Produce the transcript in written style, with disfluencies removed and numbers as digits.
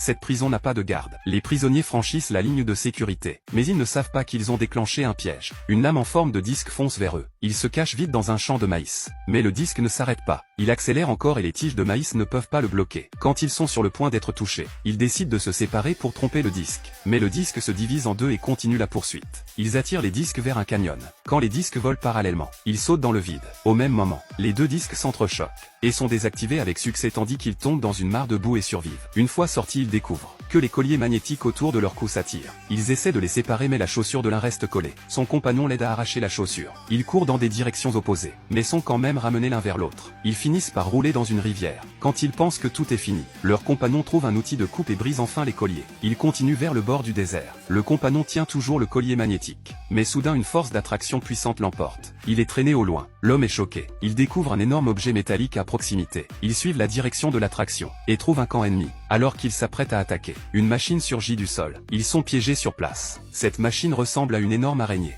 cette prison n'a pas de garde. Les prisonniers franchissent la ligne de sécurité, mais ils ne savent pas qu'ils ont déclenché un piège. Une lame en forme de disque fonce vers eux. Ils se cachent vite dans un champ de maïs. Mais le disque ne s'arrête pas. Il accélère encore et les tiges de maïs ne peuvent pas le bloquer. Quand ils sont sur le point d'être touchés, ils décident de se séparer pour tromper le disque. Mais le disque se divise en deux et continue la poursuite. Ils attirent les disques vers un canyon. Quand les disques volent parallèlement, ils sautent dans le vide. Au même moment, les deux disques s'entrechoquent et sont désactivés avec succès tandis qu'ils tombent dans une mare de boue et survivent. Une fois sortis, ils découvrent que les colliers magnétiques autour de leur cou s'attirent. Ils essaient de les séparer mais la chaussure de l'un reste collée. Son compagnon l'aide à arracher la chaussure. Ils courent dans des directions opposées, mais sont quand même ramenés l'un vers l'autre. Ils finissent par rouler dans une rivière. Quand ils pensent que tout est fini, leur compagnon trouve un outil de coupe et brise enfin les colliers. Ils continuent vers le bord du désert. Le compagnon tient toujours le collier magnétique. Mais soudain une force d'attraction puissante l'emporte. Il est traîné au loin. L'homme est choqué. Il découvre un énorme objet métallique à proximité. Ils suivent la direction de l'attraction et trouvent un camp ennemi. Alors qu'ils s'apprêtent à attaquer, une machine surgit du sol. Ils sont piégés sur place. Cette machine ressemble à une énorme araignée.